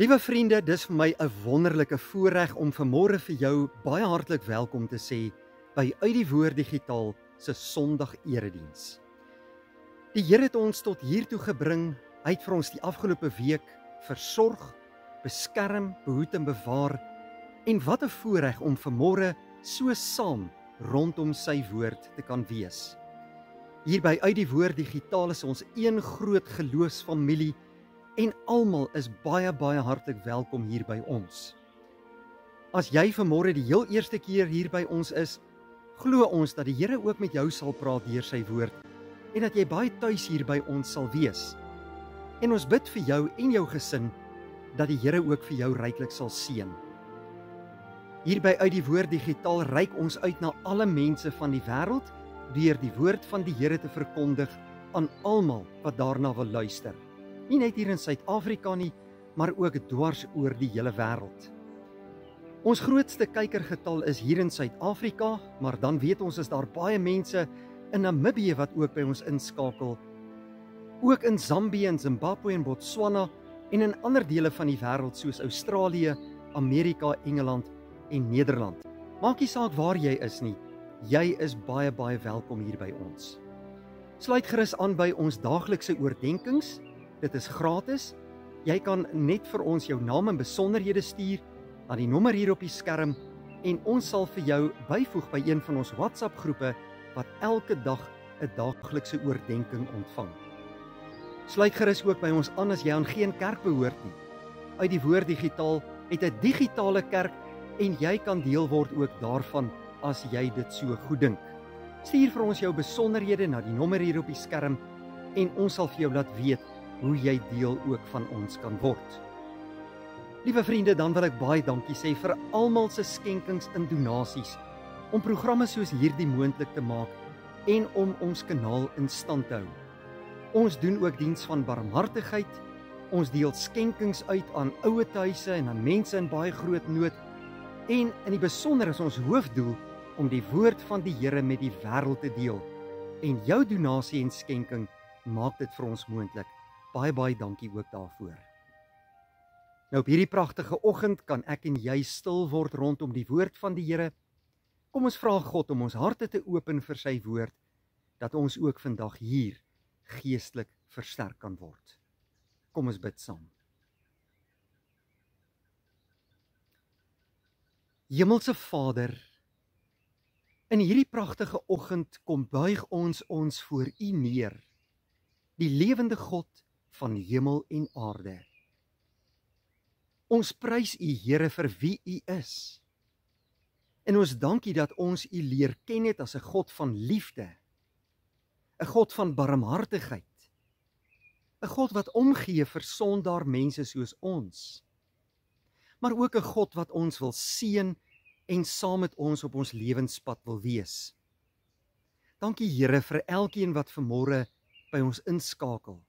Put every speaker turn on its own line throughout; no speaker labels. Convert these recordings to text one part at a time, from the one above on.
Liewe vriende, dis vir my 'n wonderlike voorreg om vanmôre vir jou baie hartlik welkom te sê by Uit die Woord Digitaal se Sondag Erediens. Die Here het ons tot hiertoe gebring. Hy het vir ons die afgelope week versorg, beskerm, behoed en bewaar. En wat 'n voorreg om vanmôre so saam rondom sy woord te kan wees. Hier by Uit die Woord Digitaal is ons een groot geloofsfamilie. En almal is baie hartlik welkom hier by ons. As jy vanmôre die heel eerste keer hier by ons is, glo ons dat die Here ook met jou sal praat deur sy woord en dat jy baie tuis hier by ons sal wees. En ons bid vir jou en jou gesin dat die Here ook vir jou ryklik sal seën. Hier by Uit die Woord Digitaal reik ons uit na alle mense van die wêreld deur die woord van die Here te verkondig aan almal wat daarna wil luister. Nie net hier in Suid-Afrika nie, maar ook dwars oor die hele wêreld. Ons grootste kykergetal is hier in Suid-Afrika, maar dan weet ons is daar baie mense in Namibië wat ook by ons inskakel. Ook in Zambië en Zimbabwe en Botswana en in ander dele van die wêreld soos Australië, Amerika, Engeland en Nederland. Maak nie saak waar jy is nie, jy is baie welkom hier by ons. Sluit gerus aan by ons daaglikse oordeenkings. Dit is gratis. Jy kan net vir ons jou naam en besonderhede stuur aan die nommer hier op die skerm en ons sal vir jou byvoeg by een van ons WhatsApp groepe wat elke dag 'n daaglikse oordeenking ontvang. Sluit gerus ook by ons aan as jy aan geen kerk behoort nie. Uit die Woord Digitaal het 'n digitale kerk en jy kan deel word ook daarvan as jy dit so goed dink. Stuur vir ons jou besonderhede na die nommer hier op die skerm en ons sal vir jou laat weet hoe jy deel ook van ons kan word. Liewe vriende, dan wil ek baie dankie sê vir almal se skenkings en donasies om programme soos hierdie moontlik te maak en om ons kanaal in stand te hou. Ons doen ook diens van barmhartigheid. Ons deel skenkings uit aan ouetehuise en aan mense in baie groot nood en in die besonder is ons hoofdoel om die woord van die Here met die wêreld te deel. En jou donasie en skenking maak dit vir ons moontlik. Baie dankie ook daarvoor. Nou op hierdie pragtige oggend kan ek en jy stil word rondom die woord van die Here. Kom ons vra God om ons harte te open vir sy woord, dat ons ook vandag hier geestelik versterk kan word. Kom ons bid saam. Hemelse Vader, in hierdie pragtige oggend kom buig ons voor U neer, die lewende God van hemel en aarde. Ons prys U, Here, vir wie U is. En ons dank U dat ons U leer ken het as 'n God van liefde, 'n God van barmhartigheid, 'n God wat omgee vir sondaar mense soos ons, maar ook 'n God wat ons wil seën en saam met ons op ons lewenspad wil wees. Dankie, Here, vir elkeen wat vanmôre by ons inskakel.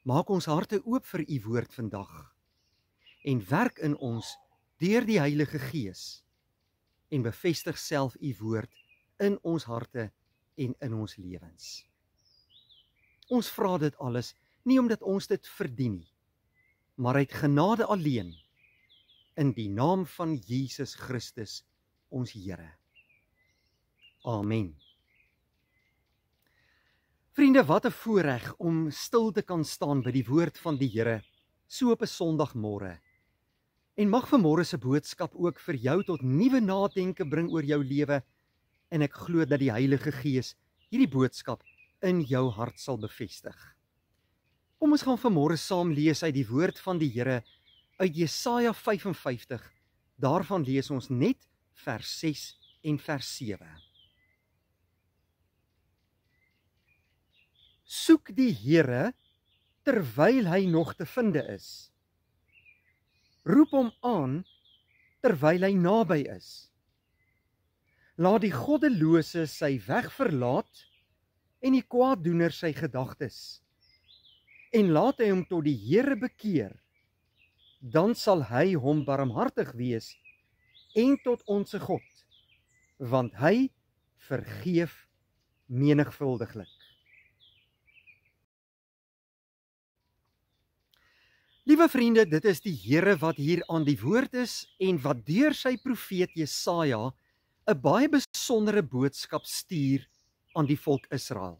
Maak ons harte oop vir U woord vandag en werk in ons deur die Heilige Gees en bevestig self U woord in ons harte en in ons lewens. Ons vra dit alles nie omdat ons dit verdien nie, maar uit genade alleen in die naam van Jesus Christus, ons Here. Amen. Vriende, wat 'n voorreg om stil te kan staan by die woord van die Here, so op 'n Sondagmôre. En mag vanmôre se boodskap ook vir jou tot nuwe nadenke bring oor jou lewe, en ek glo dat die Heilige Gees hierdie boodskap in jou hart sal bevestig. Kom ons gaan vanmôre saam lees uit die woord van die Here, uit Jesaja 55, daarvan lees ons net vers 6 en vers 7. Soek die Here terwyl hy nog te vinde is. Roep hom aan terwyl hy naby is. Laat die goddelose sy weg verlaat en die kwaaddoener sy gedagtes. En laat hy hom tot die Here bekeer. Dan sal hy hom barmhartig wees en tot onsse God, want hy vergeef menigvuldiglik. Liewe Liewe vriende, dit is die Here wat hier aan die woord is en wat deur sy profeet Jesaja 'n baie besondere boodskap stuur aan die volk Israel.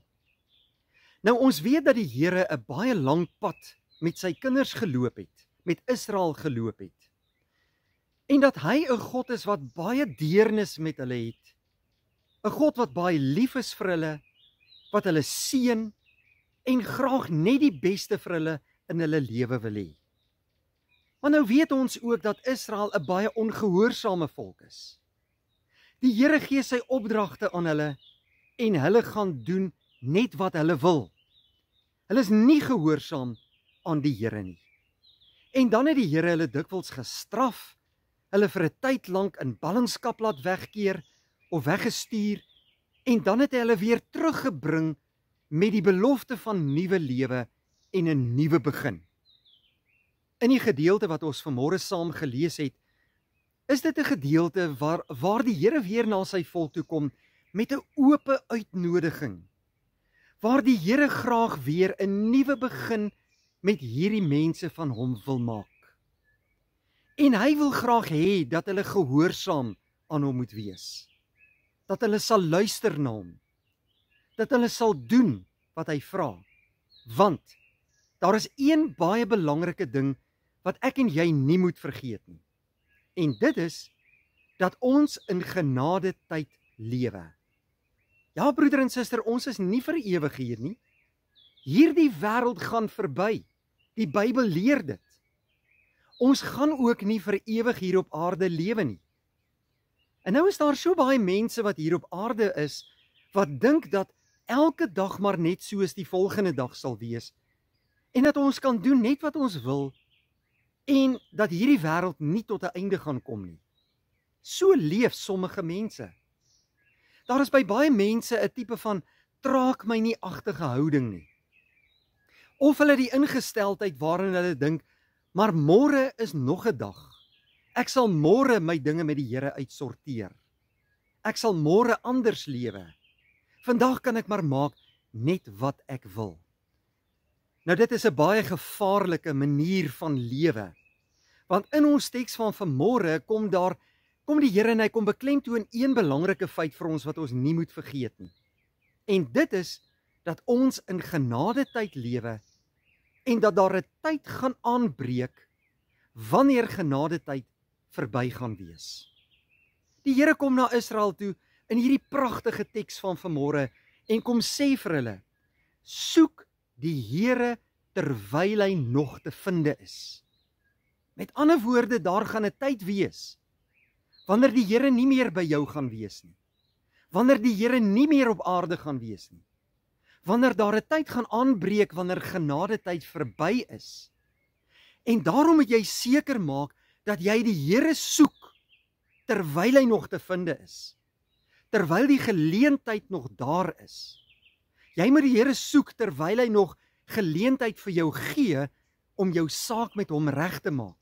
Nou ons weet dat die Here 'n baie lang pad met sy kinders geloop het, met Israel geloop het. En dat hy 'n God is wat baie deernis met hulle het. 'n God wat baie lief is vir hulle, wat hulle seën en graag net die beste vir hulle in hulle lewe wil hê. Maar nou weet ons ook dat Israel 'n baie ongehoorsame volk is. Die Here gee sy opdragte aan hulle en hulle gaan doen net wat hulle wil. Hulle is nie gehoorsaam aan die Here nie. En dan het die Here hulle dikwels gestraf, hulle vir 'n tyd lank in ballingskap laat wegkeer of weggestuur en dan het hy hulle weer teruggebring met die belofte van nuwe lewe en 'n nuwe begin. In die gedeelte wat ons vanmôre saam gelees het, is dit 'n gedeelte waar die Here weer na sy volk toe kom met 'n oop uitnodiging, waar die Here graag weer 'n nuwe begin met hierdie mense van hom wil maak. En hy wil graag hê dat hulle gehoorsaam aan hom moet wees, dat hulle sal luister na hom, dat hulle sal doen wat hy vra, want daar is een baie belangrike ding wat ek en jy nie moet vergeet nie. En dit is dat ons in genade tyd lewe. Ja, broeder en suster, ons is nie vir ewig hier nie. Hierdie wêreld gaan verby. Die Bybel leer dit. Ons gaan ook nie vir ewig hier op aarde lewe nie. En nou is daar so baie mense wat hier op aarde is, wat dink dat elke dag maar net soos die volgende dag sal wees, en dat ons kan doen net wat ons wil, en dat hierdie wêreld nie tot 'n einde gaan kom nie. So leef sommige mense. Daar is by baie mense 'n tipe van traak my nie-agtige houding nie. Of hulle die ingesteldheid waarin hulle dink, maar môre is nog 'n dag. Ek sal môre my dinge met die Here uitsorteer. Ek sal môre anders lewe. Vandag kan ek maar maak net wat ek wil. Nou dit is 'n baie gevaarlike manier van lewe. Want in ons teks van vanmôre kom die Here en hy kom beklemtoon een belangrike feit vir ons wat ons nie moet vergeet nie. En dit is dat ons in genadetyd lewe en dat daar 'n tyd gaan aanbreek wanneer genadetyd verby gaan wees. Die Here kom na Israel toe in hierdie pragtige teks van vanmôre en kom sê vir hulle: soek die Here terwyl hy nog te finde is. Met ander woorde, daar gaan 'n tyd wees wanneer die Here nie meer by jou gaan wees nie. Wanneer die Here nie meer op aarde gaan wees nie. Wanneer daar 'n tyd gaan aanbreek wanneer genadetyd verby is. En daarom moet jy seker maak dat jy die Here soek terwyl hy nog te finde is. Terwyl die geleentheid nog daar is. Jy moet die Here soek terwyl hy nog geleentheid vir jou gee om jou saak met hom reg te maak.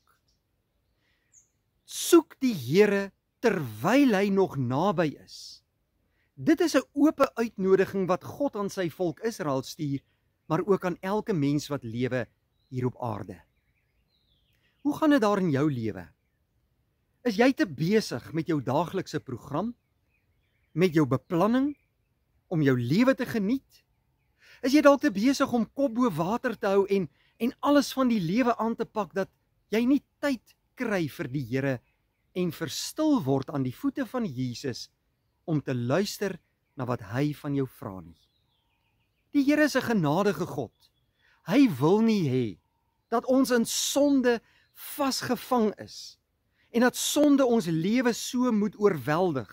Soek die Here terwyl hy nog naby is. Dit is 'n oop uitnodiging wat God aan sy volk Israel stuur, maar ook aan elke mens wat lewe hier op aarde. Hoe gaan dit daar in jou lewe? Is jy te besig met jou daaglikse program? Met jou beplanning? Om jou lewe te geniet? Is jy dalk te besig om kop bo water te hou en alles van die lewe aan te pak dat jy nie tyd kry vir die Here en verstil word aan die voete van Jesus om te luister na wat hy van jou vra nie? Die Here is 'n genadige God. Hy wil nie hê dat ons in sonde vasgevang is en dat sonde ons lewe so moet oorweldig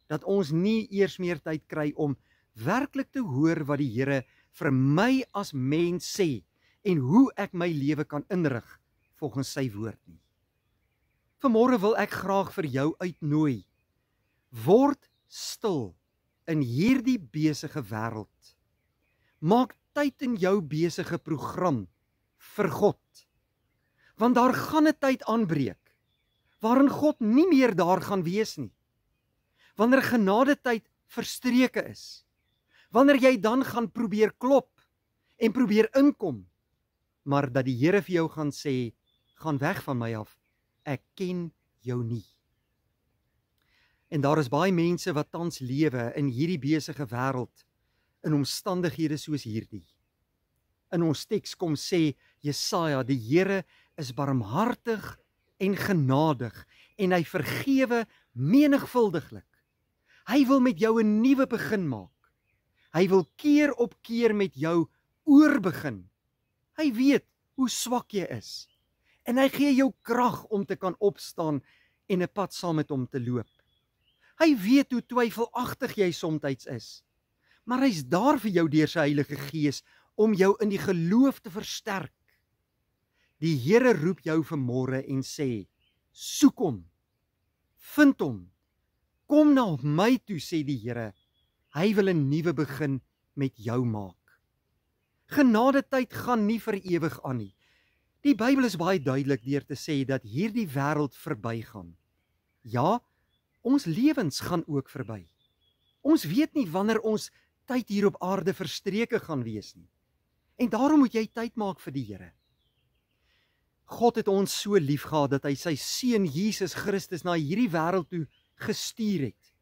dat ons nie eers meer tyd kry om werklik te hoor wat die Here vir my as mens sê en hoe ek my lewe kan inrig volgens sy woord nie. Vanmôre wil ek graag vir jou uitnooi. Word stil in hierdie besige wêreld. Maak tyd in jou besige program vir God. Want daar gaan 'n tyd aanbreek waarin God nie meer daar gaan wees nie. Wanneer genadetyd verstreke is. Wanneer jy dan gaan probeer klop en probeer inkom, maar dat die Here vir jou gaan sê, gaan weg van my af, ek ken jou nie. En daar is baie mense wat tans lewe in hierdie besige wêreld, in omstandighede soos hierdie. In ons teks kom sê Jesaja, die Here is barmhartig en genadig, en hy vergewe menigvuldiglik. Hy wil met jou 'n nuwe begin maak. Hy wil keer op keer met jou oorbegin. Hy weet hoe swak jy is, en hy gee jou krag om te kan opstaan en 'n pad saam met hom te loop. Hy weet hoe twyfelagtig jy soms is, maar hy's daar vir jou deur sy Heilige Gees om jou in die geloof te versterk. Die Here roep jou vanmôre en sê, soek hom, vind hom, kom na my toe, sê die Here, hy wil 'n nuwe begin met jou maak. Genadetyd gaan nie vir ewig aan nie. Die Bybel is baie duidelik deur te sê dat hierdie wêreld verbygaan. Ja, ons lewens gaan ook verby. Ons weet nie wanneer ons tyd hier op aarde verstreke gaan wees nie. En daarom moet jy tyd maak vir die Here. God het ons so lief gehad dat hy sy seun Jesus Christus na hierdie wêreld toe gestuur het,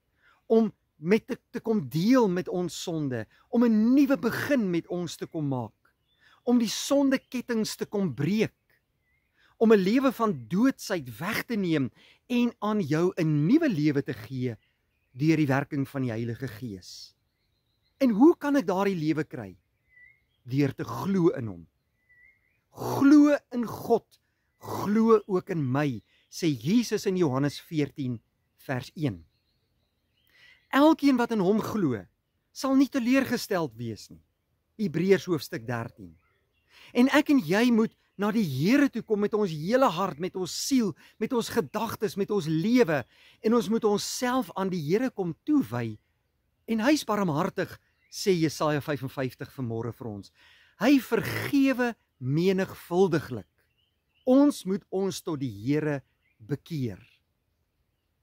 om met te kom deel met ons sonde, om 'n nuwe begin met ons te kom maak, om die sondekettinge te kom breek, om 'n lewe van doodsheid weg te neem en aan jou 'n nuwe lewe te gee deur die werking van die Heilige Gees. En hoe kan ek daardie lewe kry? Deur te glo in hom. Glo in God, glo ook in my, sê Jesus in Johannes 14 vers 1. Elkeen wat in hom glo, sal nie teleurgesteld wees nie. Hebreërs hoofstuk 13. En ek en jy moet na die Here toe kom met ons hele hart, met ons siel, met ons gedagtes, met ons lewe, en ons moet onsself aan die Here kom toewy. En hy's barmhartig, sê Jesaja 55 vanmôre vir ons. Hy vergewe menigvuldiglik. Ons moet ons tot die Here bekeer.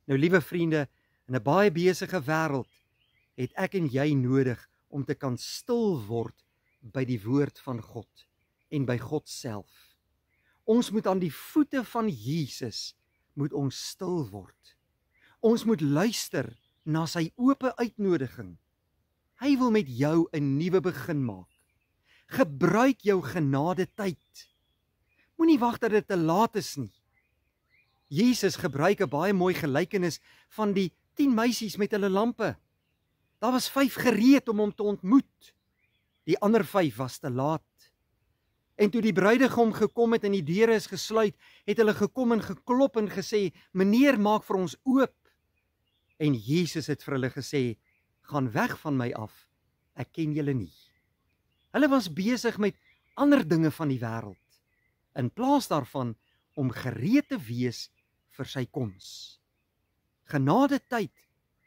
Nou liewe vriende, in 'n baie besige wêreld het ek en jy nodig om te kan stil word by die woord van God en by God self. Ons moet aan die voete van Jesus moet ons stil word. Ons moet luister na sy oop uitnodiging. Hy wil met jou 'n nuwe begin maak. Gebruik jou genade tyd. Moenie wag dat dit te laat is nie. Jesus gebruik 'n baie mooi gelykenis van die 10 meisies met hulle lampe. Daar was 5 gereed om hom te ontmoet. Die ander 5 was te laat. En toe die bruidegom gekom het en die deure is gesluit, het hulle gekom en geklop en gesê, "Meneer, maak vir ons oop." En Jesus het vir hulle gesê, "Gaan weg van my af, ek ken julle nie." Hulle was besig met ander dinge van die wêreld, in plaas daarvan om gereed te wees vir sy koms. Genadetyd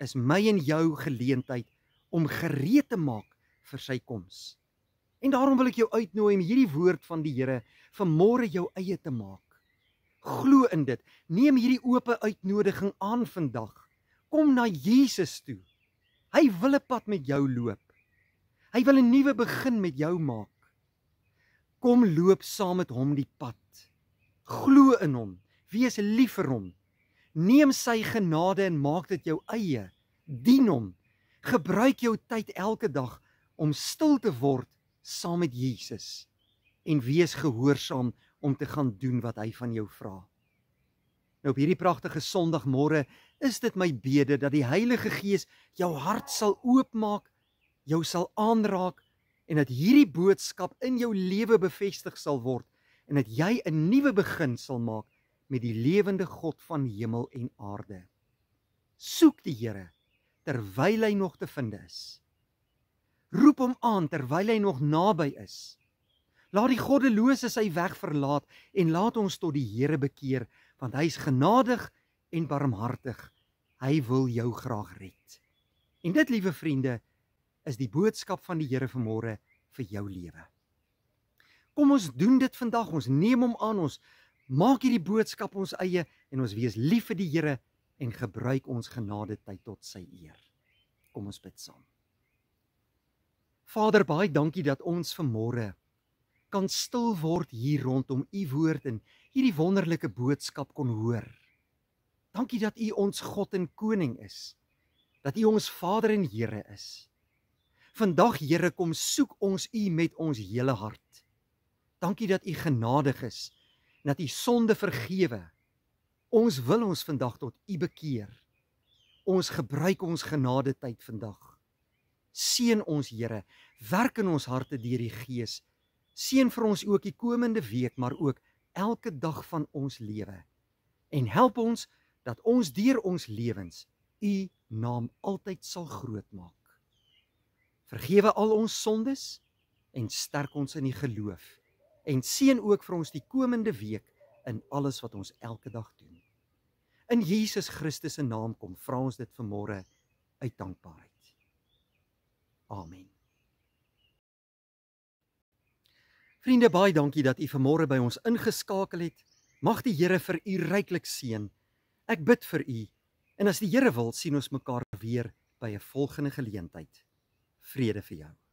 is my en jou geleentheid om gereed te maak vir sy koms. En daarom wil ek jou uitnooi om hierdie woord van die Here vanmôre jou eie te maak. Glo in dit. Neem hierdie oop uitnodiging aan vandag. Kom na Jesus toe. Hy wil 'n pad met jou loop. Hy wil 'n nuwe begin met jou maak. Kom loop saam met hom die pad. Glo in hom. Wees lief vir hom. Neem sy genade en maak dit jou eie. Dien hom. Gebruik jou tyd elke dag om stil te word saam met Jesus en wees gehoorsaam om te gaan doen wat hy van jou vra. Nou op hierdie pragtige Sondagmôre is dit my bede dat die Heilige Gees jou hart sal oopmaak, jou sal aanraak en dat hierdie boodskap in jou lewe bevestig sal word en dat jy 'n nuwe begin sal maak met die lewende God van hemel en aarde. Soek die Here terwyl hy nog te vind is. Roep hom aan terwyl hy nog naby is. Laat die goddelose sy weg verlaat en laat ons tot die Here bekeer, want hy is genadig en barmhartig. Hy wil jou graag red. En dit, liewe vriende, is die boodskap van die Here vanmôre vir jou lewe. Kom ons doen dit vandag, ons neem hom aan, ons maak hierdie boodskap ons eie en ons wees lief vir die Here en gebruik ons genadetyd tot sy eer. Kom ons bid saam. Vader, baie dankie dat ons vanmôre kan stil word hier rondom u woord en hierdie wonderlike boodskap kon hoor. Dankie dat u ons God en koning is, dat u ons Vader en Here is. Vandag, Here, kom soek ons u met ons hele hart. Dankie dat u genadig is, en dat u sonde vergewe. Ons wil ons vandag tot u bekeer. Ons gebruik ons genade tyd vandag. Seën ons, Here, werk in ons harte deur die Gees. Seën vir ons ook die komende week, maar ook elke dag van ons lewe. En help ons dat ons deur ons lewens u naam altyd sal groot maak. Vergewe al ons sondes en sterk ons in die geloof. En seën ook vir ons die komende week in alles wat ons elke dag doen. In Jesus Christus se naam kom vra ons dit vanmôre uit dankbaarheid. Amen. Vriende, baie dankie dat u vanmôre by ons ingeskakel het. Mag die Here vir u ryklik seën. Ek bid vir u, en as die Here wil, sien ons mekaar weer by 'n volgende geleentheid. Vrede vir jou.